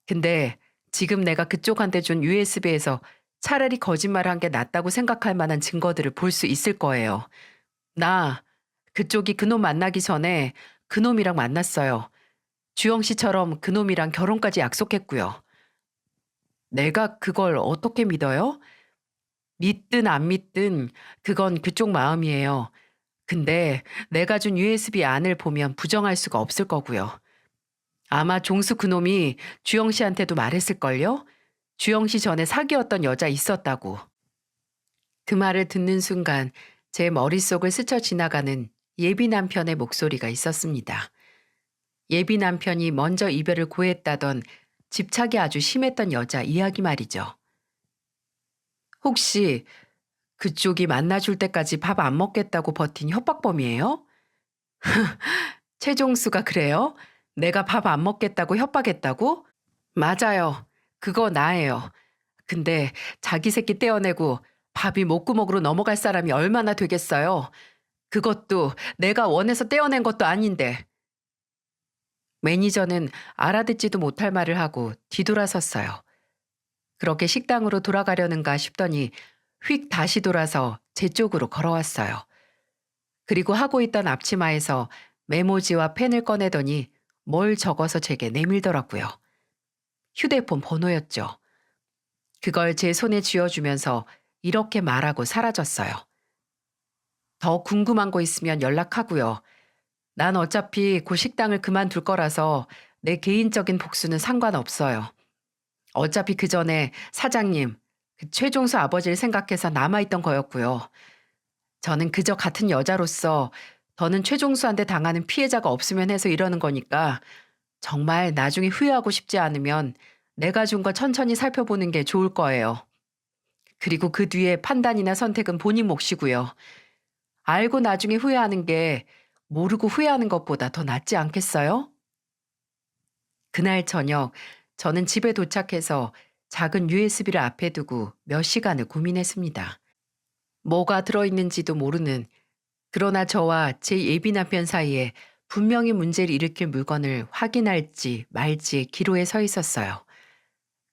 근데 지금 내가 그쪽한테 준 USB에서 차라리 거짓말을 한 게 낫다고 생각할 만한 증거들을 볼 수 있을 거예요. 나 그쪽이 그놈 만나기 전에 그놈이랑 만났어요. 주영 씨처럼 그놈이랑 결혼까지 약속했고요. 내가 그걸 어떻게 믿어요? 믿든 안 믿든 그건 그쪽 마음이에요. 근데 내가 준 USB 안을 보면 부정할 수가 없을 거고요. 아마 종수 그놈이 주영 씨한테도 말했을걸요? 주영 씨 전에 사귀었던 여자 있었다고. 그 말을 듣는 순간 제 머릿속을 스쳐 지나가는 예비 남편의 목소리가 있었습니다. 예비 남편이 먼저 이별을 고했다던 집착이 아주 심했던 여자 이야기 말이죠. 혹시 그쪽이 만나줄 때까지 밥 안 먹겠다고 버틴 협박범이에요? 최종수가 그래요? 내가 밥 안 먹겠다고 협박했다고? 맞아요. 그거 나예요. 근데 자기 새끼 떼어내고 밥이 목구멍으로 넘어갈 사람이 얼마나 되겠어요? 그것도 내가 원해서 떼어낸 것도 아닌데. 매니저는 알아듣지도 못할 말을 하고 뒤돌아섰어요. 그렇게 식당으로 돌아가려는가 싶더니 휙 다시 돌아서 제 쪽으로 걸어왔어요. 그리고 하고 있던 앞치마에서 메모지와 펜을 꺼내더니 뭘 적어서 제게 내밀더라고요. 휴대폰 번호였죠. 그걸 제 손에 쥐어주면서 이렇게 말하고 사라졌어요. 더 궁금한 거 있으면 연락하고요. 난 어차피 그 식당을 그만둘 거라서 내 개인적인 복수는 상관없어요. 어차피 그 전에 사장님, 그 최종수 아버지를 생각해서 남아있던 거였고요. 저는 그저 같은 여자로서 더는 최종수한테 당하는 피해자가 없으면 해서 이러는 거니까 정말 나중에 후회하고 싶지 않으면 내가 준 거 천천히 살펴보는 게 좋을 거예요. 그리고 그 뒤에 판단이나 선택은 본인 몫이고요. 알고 나중에 후회하는 게 모르고 후회하는 것보다 더 낫지 않겠어요? 그날 저녁 저는 집에 도착해서 작은 USB를 앞에 두고 몇 시간을 고민했습니다. 뭐가 들어있는지도 모르는, 그러나 저와 제 예비 남편 사이에 분명히 문제를 일으킬 물건을 확인할지 말지의 기로에 서 있었어요.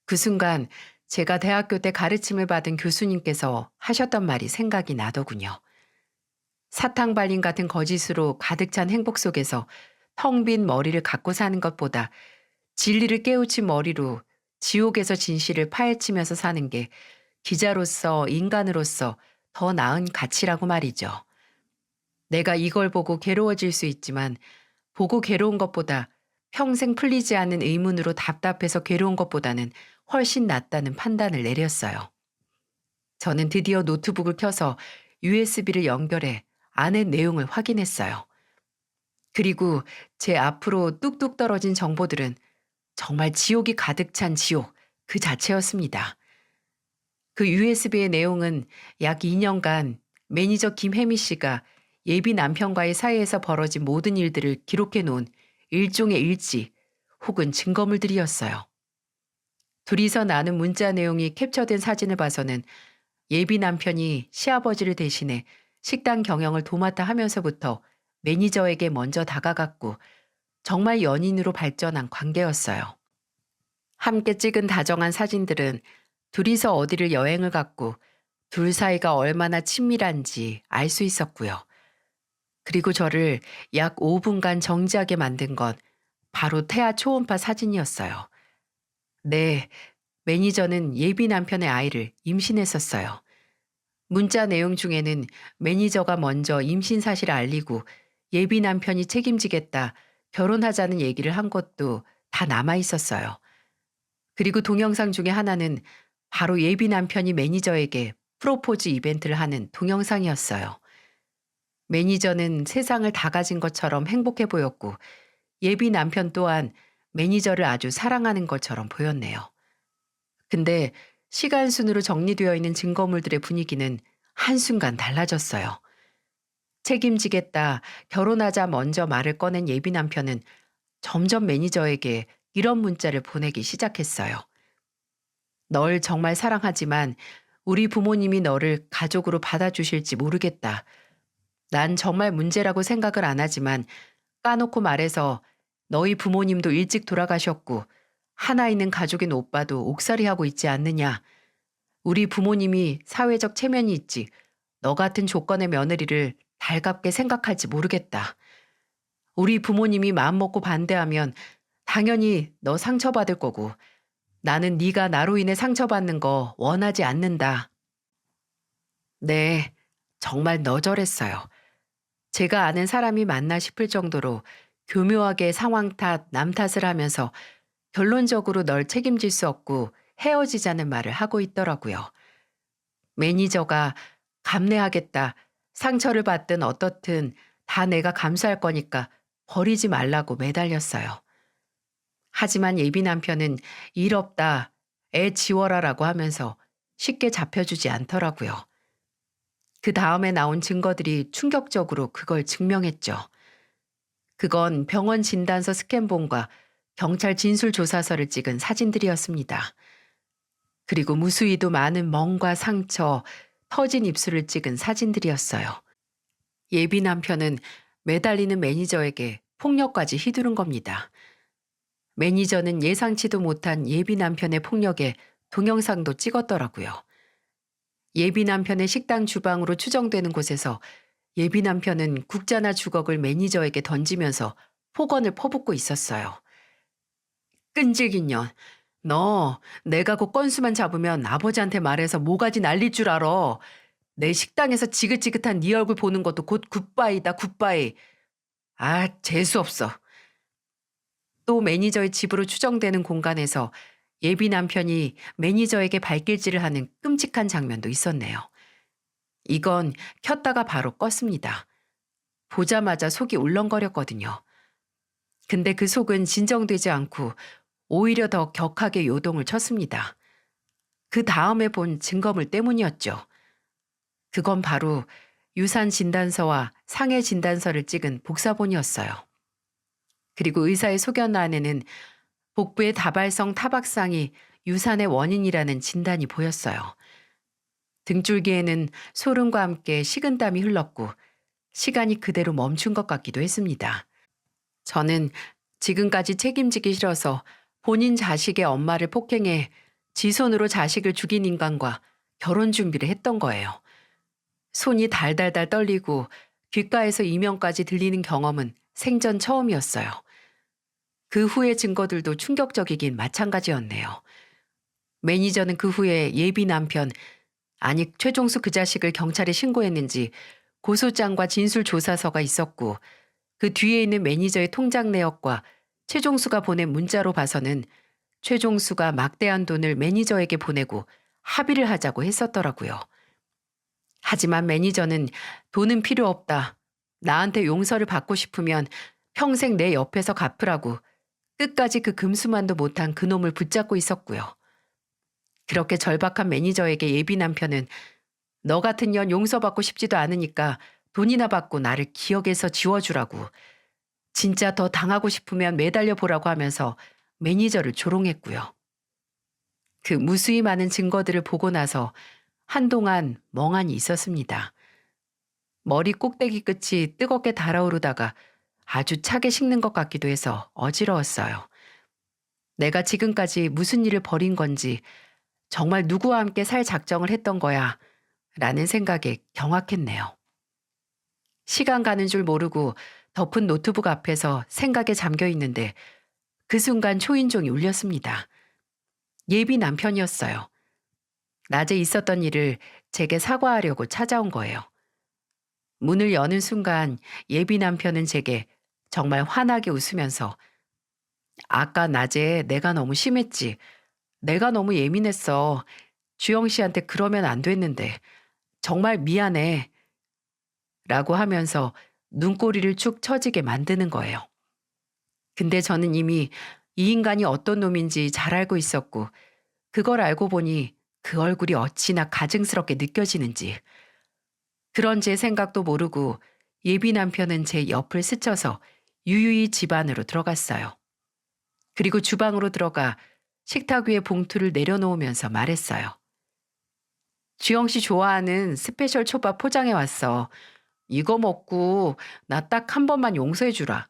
그 순간 제가 대학교 때 가르침을 받은 교수님께서 하셨던 말이 생각이 나더군요. 사탕 발림 같은 거짓으로 가득 찬 행복 속에서 텅 빈 머리를 갖고 사는 것보다 진리를 깨우친 머리로 지옥에서 진실을 파헤치면서 사는 게 기자로서 인간으로서 더 나은 가치라고 말이죠. 내가 이걸 보고 괴로워질 수 있지만 보고 괴로운 것보다 평생 풀리지 않는 의문으로 답답해서 괴로운 것보다는 훨씬 낫다는 판단을 내렸어요. 저는 드디어 노트북을 켜서 USB를 연결해 안의 내용을 확인했어요. 그리고 제 앞으로 뚝뚝 떨어진 정보들은 정말 지옥이 가득 찬 지옥 그 자체였습니다. 그 USB의 내용은 약 2년간 매니저 김혜미 씨가 예비 남편과의 사이에서 벌어진 모든 일들을 기록해 놓은 일종의 일지 혹은 증거물들이었어요. 둘이서 나눈 문자 내용이 캡처된 사진을 봐서는 예비 남편이 시아버지를 대신해 식당 경영을 도맡아 하면서부터 매니저에게 먼저 다가갔고 정말 연인으로 발전한 관계였어요. 함께 찍은 다정한 사진들은 둘이서 어디를 여행을 갔고 둘 사이가 얼마나 친밀한지 알 수 있었고요. 그리고 저를 약 5분간 정지하게 만든 건 바로 태아 초음파 사진이었어요. 네, 매니저는 예비 남편의 아이를 임신했었어요. 문자 내용 중에는 매니저가 먼저 임신 사실을 알리고 예비 남편이 책임지겠다, 결혼하자는 얘기를 한 것도 다 남아 있었어요. 그리고 동영상 중에 하나는 바로 예비 남편이 매니저에게 프로포즈 이벤트를 하는 동영상이었어요. 매니저는 세상을 다 가진 것처럼 행복해 보였고 예비 남편 또한 매니저를 아주 사랑하는 것처럼 보였네요. 근데 시간 순으로 정리되어 있는 증거물들의 분위기는 한순간 달라졌어요. 책임지겠다, 결혼하자 먼저 말을 꺼낸 예비 남편은 점점 매니저에게 이런 문자를 보내기 시작했어요. 널 정말 사랑하지만 우리 부모님이 너를 가족으로 받아주실지 모르겠다. 난 정말 문제라고 생각을 안 하지만 까놓고 말해서 너희 부모님도 일찍 돌아가셨고 하나 있는 가족인 오빠도 옥살이하고 있지 않느냐. 우리 부모님이 사회적 체면이 있지 너 같은 조건의 며느리를 달갑게 생각할지 모르겠다. 우리 부모님이 마음먹고 반대하면 당연히 너 상처받을 거고 나는 네가 나로 인해 상처받는 거 원하지 않는다. 네, 정말 너절했어요. 제가 아는 사람이 맞나 싶을 정도로 교묘하게 상황 탓, 남 탓을 하면서 결론적으로 널 책임질 수 없고 헤어지자는 말을 하고 있더라고요. 매니저가 감내하겠다. 상처를 받든 어떻든 다 내가 감수할 거니까 버리지 말라고 매달렸어요. 하지만 예비 남편은 일 없다, 애 지워라라고 하면서 쉽게 잡혀주지 않더라고요. 그 다음에 나온 증거들이 충격적으로 그걸 증명했죠. 그건 병원 진단서 스캔본과 경찰 진술조사서를 찍은 사진들이었습니다. 그리고 무수히도 많은 멍과 상처, 터진 입술을 찍은 사진들이었어요. 예비 남편은 매달리는 매니저에게 폭력까지 휘두른 겁니다. 매니저는 예상치도 못한 예비 남편의 폭력에 동영상도 찍었더라고요. 예비 남편의 식당 주방으로 추정되는 곳에서 예비 남편은 국자나 주걱을 매니저에게 던지면서 폭언을 퍼붓고 있었어요. 끈질긴 년. 너 내가 곧 건수만 잡으면 아버지한테 말해서 모가지 날릴 줄 알아. 내 식당에서 지긋지긋한 네 얼굴 보는 것도 곧 굿바이다 굿바이. 아 재수없어. 또 매니저의 집으로 추정되는 공간에서 예비 남편이 매니저에게 발길질을 하는 끔찍한 장면도 있었네요. 이건 켰다가 바로 껐습니다. 보자마자 속이 울렁거렸거든요. 근데 그 속은 진정되지 않고 오히려 더 격하게 요동을 쳤습니다. 그 다음에 본 증거물 때문이었죠. 그건 바로 유산 진단서와 상해 진단서를 찍은 복사본이었어요. 그리고 의사의 소견란에는 복부의 다발성 타박상이 유산의 원인이라는 진단이 보였어요. 등줄기에는 소름과 함께 식은땀이 흘렀고 시간이 그대로 멈춘 것 같기도 했습니다. 저는 지금까지 책임지기 싫어서 본인 자식의 엄마를 폭행해 지 손으로 자식을 죽인 인간과 결혼 준비를 했던 거예요. 손이 달달달 떨리고 귓가에서 이명까지 들리는 경험은 생전 처음이었어요. 그 후의 증거들도 충격적이긴 마찬가지였네요. 매니저는 그 후에 예비 남편, 아니 최종수 그 자식을 경찰에 신고했는지 고소장과 진술조사서가 있었고 그 뒤에 있는 매니저의 통장 내역과 최종수가 보낸 문자로 봐서는 최종수가 막대한 돈을 매니저에게 보내고 합의를 하자고 했었더라고요. 하지만 매니저는 돈은 필요 없다. 나한테 용서를 받고 싶으면 평생 내 옆에서 갚으라고 끝까지 그 금수만도 못한 그놈을 붙잡고 있었고요. 그렇게 절박한 매니저에게 예비 남편은 너 같은 년 용서받고 싶지도 않으니까 돈이나 받고 나를 기억에서 지워주라고, 진짜 더 당하고 싶으면 매달려 보라고 하면서 매니저를 조롱했고요. 그 무수히 많은 증거들을 보고 나서 한동안 멍하니 있었습니다. 머리 꼭대기 끝이 뜨겁게 달아오르다가 아주 차게 식는 것 같기도 해서 어지러웠어요. 내가 지금까지 무슨 일을 벌인 건지, 정말 누구와 함께 살 작정을 했던 거야 라는 생각에 경악했네요. 시간 가는 줄 모르고 덮은 노트북 앞에서 생각에 잠겨 있는데 그 순간 초인종이 울렸습니다. 예비 남편이었어요. 낮에 있었던 일을 제게 사과하려고 찾아온 거예요. 문을 여는 순간 예비 남편은 제게 정말 환하게 웃으면서 아까 낮에 내가 너무 심했지. 내가 너무 예민했어. 주영 씨한테 그러면 안 됐는데. 정말 미안해. 라고 하면서 눈꼬리를 축 처지게 만드는 거예요. 근데 저는 이미 이 인간이 어떤 놈인지 잘 알고 있었고, 그걸 알고 보니 그 얼굴이 어찌나 가증스럽게 느껴지는지. 그런 제 생각도 모르고 예비 남편은 제 옆을 스쳐서 유유히 집 안으로 들어갔어요. 그리고 주방으로 들어가 식탁 위에 봉투를 내려놓으면서 말했어요. 주영 씨 좋아하는 스페셜 초밥 포장해 왔어. 이거 먹고 나 딱 한 번만 용서해 주라.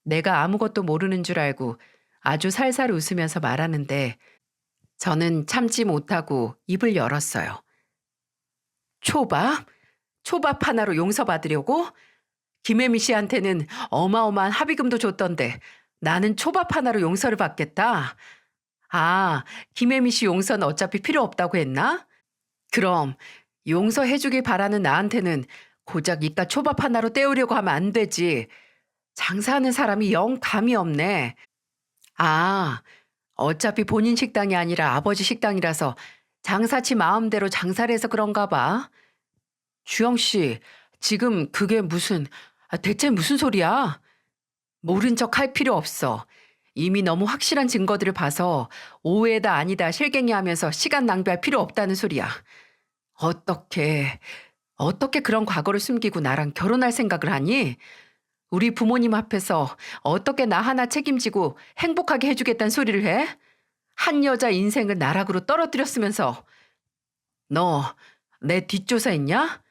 내가 아무것도 모르는 줄 알고 아주 살살 웃으면서 말하는데 저는 참지 못하고 입을 열었어요. 초밥? 초밥 하나로 용서받으려고? 김혜미 씨한테는 어마어마한 합의금도 줬던데 나는 초밥 하나로 용서를 받겠다? 아, 김혜미 씨 용서는 어차피 필요 없다고 했나? 그럼 용서해주길 바라는 나한테는 고작 이깟 초밥 하나로 때우려고 하면 안 되지. 장사하는 사람이 영 감이 없네. 아, 어차피 본인 식당이 아니라 아버지 식당이라서 장사치 마음대로 장사를 해서 그런가 봐. 주영 씨, 지금 그게 대체 무슨 소리야? 모른 척 할 필요 없어. 이미 너무 확실한 증거들을 봐서 오해다 아니다 실갱이 하면서 시간 낭비할 필요 없다는 소리야. 어떻게 그런 과거를 숨기고 나랑 결혼할 생각을 하니? 우리 부모님 앞에서 어떻게 나 하나 책임지고 행복하게 해주겠다는 소리를 해? 한 여자 인생을 나락으로 떨어뜨렸으면서. 너 내 뒷조사했냐?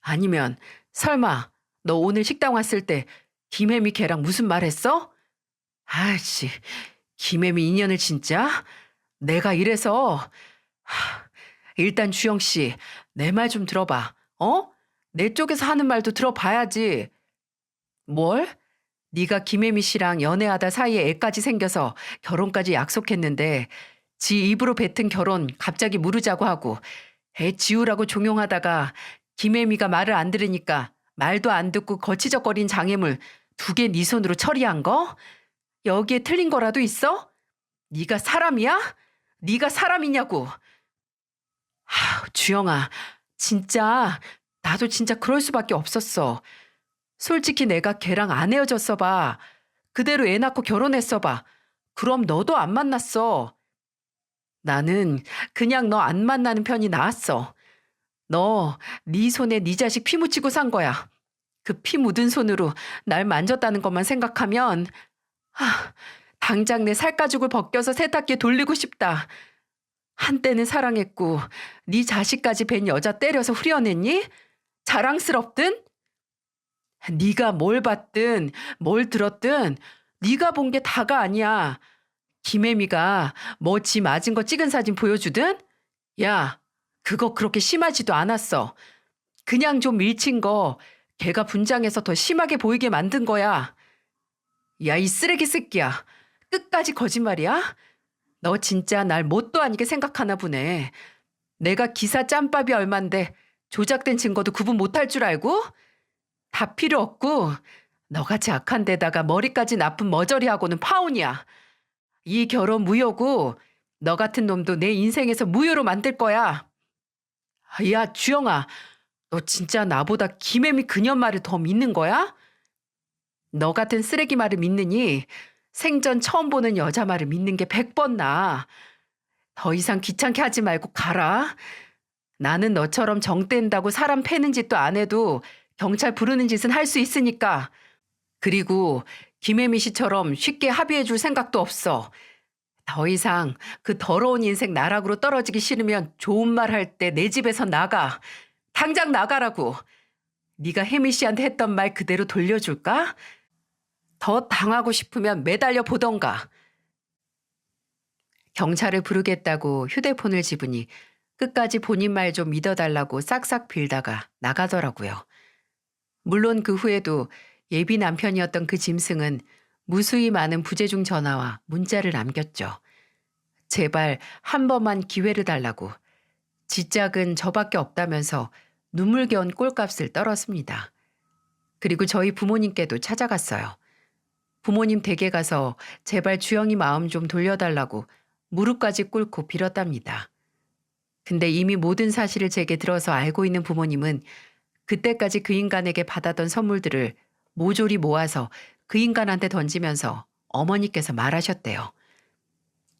아니면 설마 너 오늘 식당 왔을 때 김혜미 걔랑 무슨 말 했어? 아이씨, 김혜미 인연을 진짜? 내가 이래서. 일단 주영 씨, 내 말 좀 들어봐. 어? 내 쪽에서 하는 말도 들어봐야지. 뭘? 네가 김혜미 씨랑 연애하다 사이에 애까지 생겨서 결혼까지 약속했는데 지 입으로 뱉은 결혼 갑자기 무르자고 하고 애 지우라고 종용하다가 김혜미가 말을 안 들으니까 말도 안 듣고 거치적거린 장애물 2개 네 손으로 처리한 거? 여기에 틀린 거라도 있어? 네가 사람이야? 네가 사람이냐고. 주영아, 진짜 나도 진짜 그럴 수밖에 없었어. 솔직히 내가 걔랑 안 헤어졌어 봐. 그대로 애 낳고 결혼했어 봐. 그럼 너도 안 만났어. 나는 그냥 너 안 만나는 편이 나았어. 너 네 손에 네 자식 피 묻히고 산 거야. 그 피 묻은 손으로 날 만졌다는 것만 생각하면 당장 내 살가죽을 벗겨서 세탁기에 돌리고 싶다. 한때는 사랑했고 네 자식까지 뵌 여자 때려서 후려냈니? 자랑스럽든? 네가 뭘 봤든 뭘 들었든 네가 본 게 다가 아니야. 김혜미가 뭐 지 맞은 거 찍은 사진 보여주든? 야, 그거 그렇게 심하지도 않았어. 그냥 좀 밀친 거 걔가 분장해서 더 심하게 보이게 만든 거야. 야, 이 쓰레기 새끼야. 끝까지 거짓말이야? 너 진짜 날 뭣도 아니게 생각하나 보네. 내가 기사 짬밥이 얼만데 조작된 증거도 구분 못할 줄 알고? 다 필요 없고 너같이 악한 데다가 머리까지 나쁜 머저리하고는 파혼이야. 이 결혼 무효고 너 같은 놈도 내 인생에서 무효로 만들 거야. 야, 주영아, 너 진짜 나보다 김혜미 그년 말을 더 믿는 거야? 너 같은 쓰레기 말을 믿느니 생전 처음 보는 여자 말을 믿는 게 100번 나아. 더 이상 귀찮게 하지 말고 가라. 나는 너처럼 정 뗀다고 사람 패는 짓도 안 해도 경찰 부르는 짓은 할 수 있으니까. 그리고 김혜미 씨처럼 쉽게 합의해 줄 생각도 없어. 더 이상 그 더러운 인생 나락으로 떨어지기 싫으면 좋은 말 할 때 내 집에서 나가. 당장 나가라고. 네가 혜미 씨한테 했던 말 그대로 돌려줄까? 더 당하고 싶으면 매달려 보던가. 경찰을 부르겠다고 휴대폰을 집으니 끝까지 본인 말 좀 믿어달라고 싹싹 빌다가 나가더라고요. 물론 그 후에도 예비 남편이었던 그 짐승은 무수히 많은 부재중 전화와 문자를 남겼죠. 제발 한 번만 기회를 달라고. 지짝은 저밖에 없다면서 눈물겨운 꼴값을 떨었습니다. 그리고 저희 부모님께도 찾아갔어요. 부모님 댁에 가서 제발 주영이 마음 좀 돌려달라고 무릎까지 꿇고 빌었답니다. 근데 이미 모든 사실을 제게 들어서 알고 있는 부모님은 그때까지 그 인간에게 받았던 선물들을 모조리 모아서 그 인간한테 던지면서 어머니께서 말하셨대요.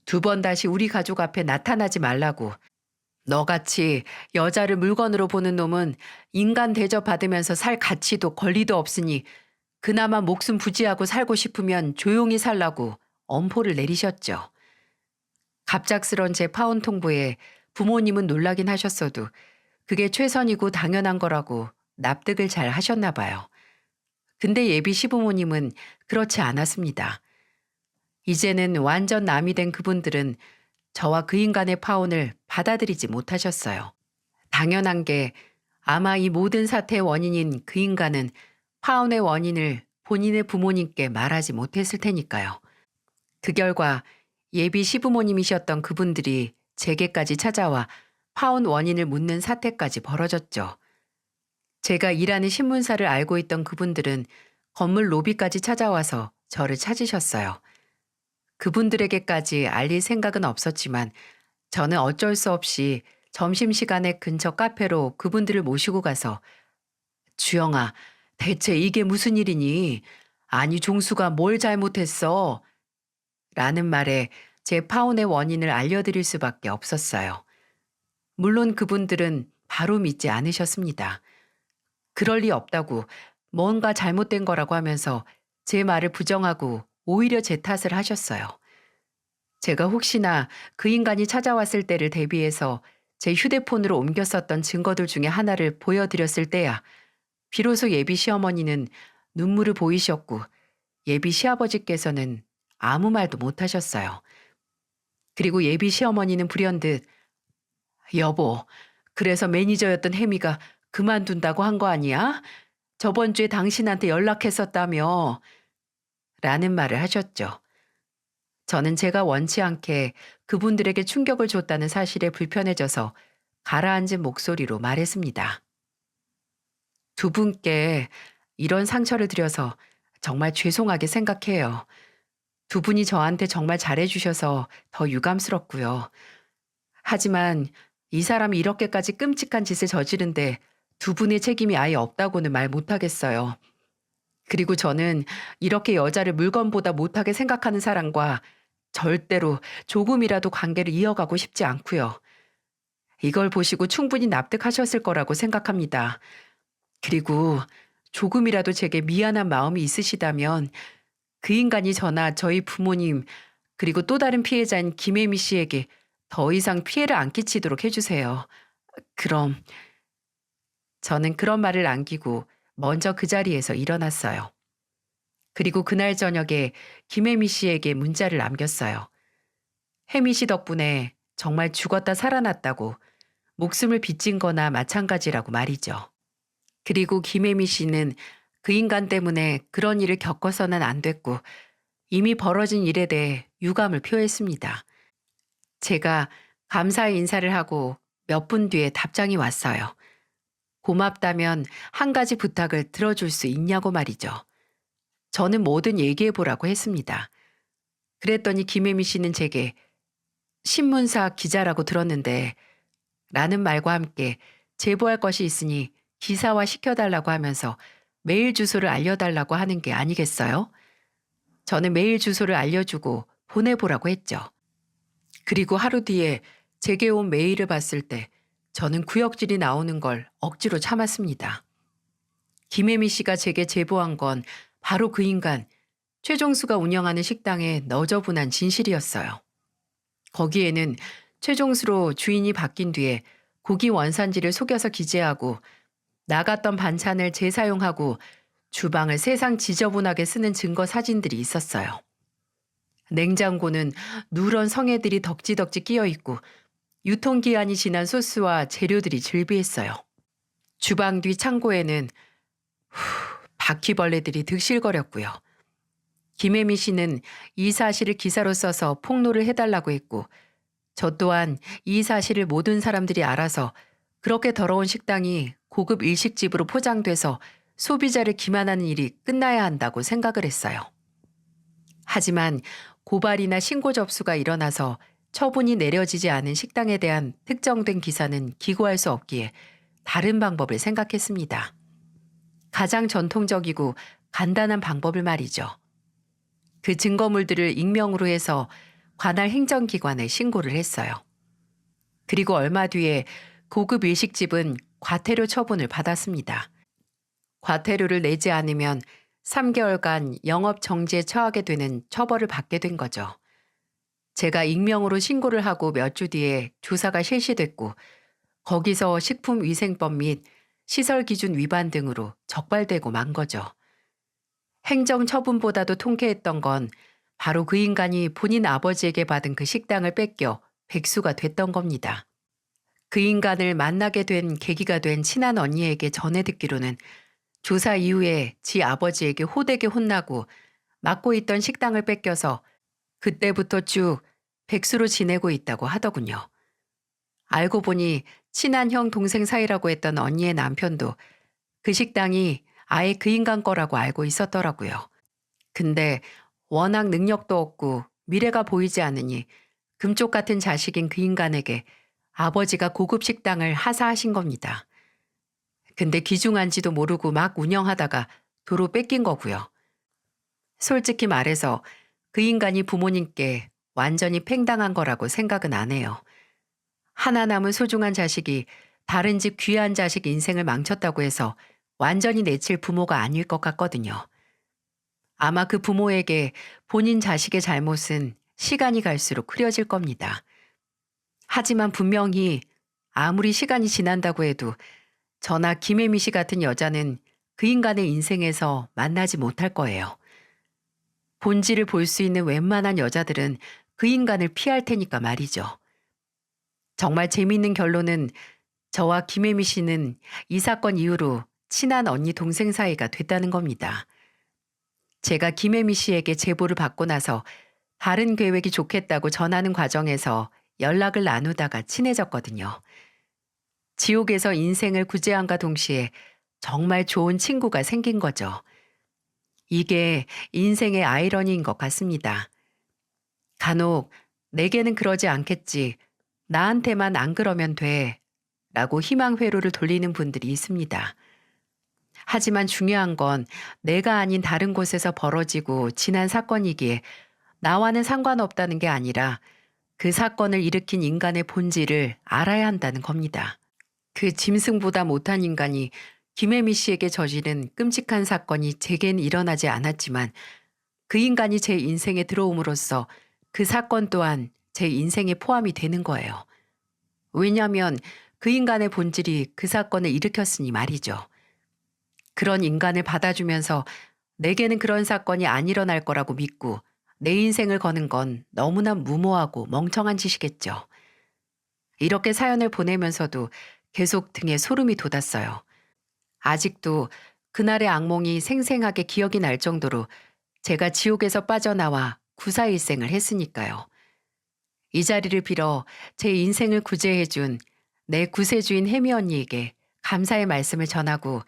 2번 다시 우리 가족 앞에 나타나지 말라고. 너같이 여자를 물건으로 보는 놈은 인간 대접 받으면서 살 가치도 권리도 없으니 그나마 목숨 부지하고 살고 싶으면 조용히 살라고 엄포를 내리셨죠. 갑작스런 제 파혼 통보에 부모님은 놀라긴 하셨어도 그게 최선이고 당연한 거라고 납득을 잘 하셨나 봐요. 근데 예비 시부모님은 그렇지 않았습니다. 이제는 완전 남이 된 그분들은 저와 그 인간의 파혼을 받아들이지 못하셨어요. 당연한 게 아마 이 모든 사태의 원인인 그 인간은 파혼의 원인을 본인의 부모님께 말하지 못했을 테니까요. 그 결과 예비 시부모님이셨던 그분들이 제게까지 찾아와 파혼 원인을 묻는 사태까지 벌어졌죠. 제가 일하는 신문사를 알고 있던 그분들은 건물 로비까지 찾아와서 저를 찾으셨어요. 그분들에게까지 알릴 생각은 없었지만 저는 어쩔 수 없이 점심시간에 근처 카페로 그분들을 모시고 가서 주영아, 대체 이게 무슨 일이니? 아니 종수가 뭘 잘못했어? 라는 말에 제 파혼의 원인을 알려드릴 수밖에 없었어요. 물론 그분들은 바로 믿지 않으셨습니다. 그럴 리 없다고 뭔가 잘못된 거라고 하면서 제 말을 부정하고 오히려 제 탓을 하셨어요. 제가 혹시나 그 인간이 찾아왔을 때를 대비해서 제 휴대폰으로 옮겨 썼던 증거들 중에 하나를 보여드렸을 때야 비로소 예비 시어머니는 눈물을 보이셨고 예비 시아버지께서는 아무 말도 못 하셨어요. 그리고 예비 시어머니는 불현듯 여보, 그래서 매니저였던 혜미가 그만둔다고 한 거 아니야? 저번 주에 당신한테 연락했었다며 라는 말을 하셨죠. 저는 제가 원치 않게 그분들에게 충격을 줬다는 사실에 불편해져서 가라앉은 목소리로 말했습니다. 2분께 이런 상처를 드려서 정말 죄송하게 생각해요. 2분이 저한테 정말 잘해주셔서 더 유감스럽고요. 하지만 이 사람이 이렇게까지 끔찍한 짓을 저지른데 2분의 책임이 아예 없다고는 말 못하겠어요. 그리고 저는 이렇게 여자를 물건보다 못하게 생각하는 사람과 절대로 조금이라도 관계를 이어가고 싶지 않고요. 이걸 보시고 충분히 납득하셨을 거라고 생각합니다. 그리고 조금이라도 제게 미안한 마음이 있으시다면 그 인간이 저나 저희 부모님 그리고 또 다른 피해자인 김혜미 씨에게 더 이상 피해를 안 끼치도록 해주세요. 그럼 저는 그런 말을 남기고 먼저 그 자리에서 일어났어요. 그리고 그날 저녁에 김혜미 씨에게 문자를 남겼어요. 혜미 씨 덕분에 정말 죽었다 살아났다고 목숨을 빚진 거나 마찬가지라고 말이죠. 그리고 김혜미 씨는 그 인간 때문에 그런 일을 겪어서는 안 됐고 이미 벌어진 일에 대해 유감을 표했습니다. 제가 감사의 인사를 하고 몇 분 뒤에 답장이 왔어요. 고맙다면 한 가지 부탁을 들어줄 수 있냐고 말이죠. 저는 뭐든 얘기해보라고 했습니다. 그랬더니 김혜미 씨는 제게 신문사 기자라고 들었는데 라는 말과 함께 제보할 것이 있으니 기사화 시켜달라고 하면서 메일 주소를 알려달라고 하는 게 아니겠어요? 저는 메일 주소를 알려주고 보내보라고 했죠. 그리고 하루 뒤에 제게 온 메일을 봤을 때 저는 구역질이 나오는 걸 억지로 참았습니다. 김혜미 씨가 제게 제보한 건 바로 그 인간, 최종수가 운영하는 식당의 너저분한 진실이었어요. 거기에는 최종수로 주인이 바뀐 뒤에 고기 원산지를 속여서 기재하고 나갔던 반찬을 재사용하고 주방을 세상 지저분하게 쓰는 증거 사진들이 있었어요. 냉장고는 누런 성애들이 덕지덕지 끼어 있고 유통기한이 지난 소스와 재료들이 즐비했어요. 주방 뒤 창고에는 바퀴벌레들이 득실거렸고요. 김혜미 씨는 이 사실을 기사로 써서 폭로를 해달라고 했고 저 또한 이 사실을 모든 사람들이 알아서 그렇게 더러운 식당이 고급 일식집으로 포장돼서 소비자를 기만하는 일이 끝나야 한다고 생각을 했어요. 하지만 고발이나 신고 접수가 일어나서 처분이 내려지지 않은 식당에 대한 특정된 기사는 기고할 수 없기에 다른 방법을 생각했습니다. 가장 전통적이고 간단한 방법을 말이죠. 그 증거물들을 익명으로 해서 관할 행정기관에 신고를 했어요. 그리고 얼마 뒤에 고급 일식집은 과태료 처분을 받았습니다. 과태료를 내지 않으면 3개월간 영업 정지에 처하게 되는 처벌을 받게 된 거죠. 제가 익명으로 신고를 하고 몇 주 뒤에 조사가 실시됐고 거기서 식품위생법 및 시설기준 위반 등으로 적발되고 만 거죠. 행정처분보다도 통쾌했던 건 바로 그 인간이 본인 아버지에게 받은 그 식당을 뺏겨 백수가 됐던 겁니다. 그 인간을 만나게 된 계기가 된 친한 언니에게 전해 듣기로는 조사 이후에 지 아버지에게 호되게 혼나고 맡고 있던 식당을 뺏겨서 그때부터 쭉 백수로 지내고 있다고 하더군요. 알고 보니 친한 형 동생 사이라고 했던 언니의 남편도 그 식당이 아예 그 인간 거라고 알고 있었더라고요. 근데 워낙 능력도 없고 미래가 보이지 않으니 금쪽 같은 자식인 그 인간에게 아버지가 고급 식당을 하사하신 겁니다. 근데 귀중한지도 모르고 막 운영하다가 도로 뺏긴 거고요. 솔직히 말해서 그 인간이 부모님께 완전히 팽당한 거라고 생각은 안 해요. 하나 남은 소중한 자식이 다른 집 귀한 자식 인생을 망쳤다고 해서 완전히 내칠 부모가 아닐 것 같거든요. 아마 그 부모에게 본인 자식의 잘못은 시간이 갈수록 흐려질 겁니다. 하지만 분명히 아무리 시간이 지난다고 해도 저나 김혜미 씨 같은 여자는 그 인간의 인생에서 만나지 못할 거예요. 본질을 볼 수 있는 웬만한 여자들은 그 인간을 피할 테니까 말이죠. 정말 재미있는 결론은 저와 김혜미 씨는 이 사건 이후로 친한 언니 동생 사이가 됐다는 겁니다. 제가 김혜미 씨에게 제보를 받고 나서 다른 계획이 좋겠다고 전하는 과정에서 연락을 나누다가 친해졌거든요. 지옥에서 인생을 구제함과 동시에 정말 좋은 친구가 생긴 거죠. 이게 인생의 아이러니인 것 같습니다. 간혹 내게는 그러지 않겠지, 나한테만 안 그러면 돼 라고 희망 회로를 돌리는 분들이 있습니다. 하지만 중요한 건 내가 아닌 다른 곳에서 벌어지고 지난 사건이기에 나와는 상관없다는 게 아니라 그 사건을 일으킨 인간의 본질을 알아야 한다는 겁니다. 그 짐승보다 못한 인간이 김혜미 씨에게 저지른 끔찍한 사건이 제겐 일어나지 않았지만 그 인간이 제 인생에 들어옴으로써 그 사건 또한 제 인생에 포함이 되는 거예요. 왜냐하면 그 인간의 본질이 그 사건을 일으켰으니 말이죠. 그런 인간을 받아주면서 내게는 그런 사건이 안 일어날 거라고 믿고 내 인생을 거는 건 너무나 무모하고 멍청한 짓이겠죠. 이렇게 사연을 보내면서도 계속 등에 소름이 돋았어요. 아직도 그날의 악몽이 생생하게 기억이 날 정도로 제가 지옥에서 빠져나와 구사일생을 했으니까요. 이 자리를 빌어 제 인생을 구제해준 내 구세주인 혜미 언니에게 감사의 말씀을 전하고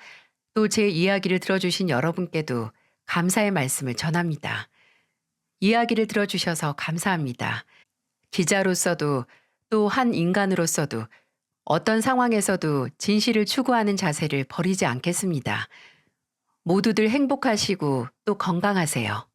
또 제 이야기를 들어주신 여러분께도 감사의 말씀을 전합니다. 이야기를 들어주셔서 감사합니다. 기자로서도 또 한 인간으로서도 어떤 상황에서도 진실을 추구하는 자세를 버리지 않겠습니다. 모두들 행복하시고 또 건강하세요.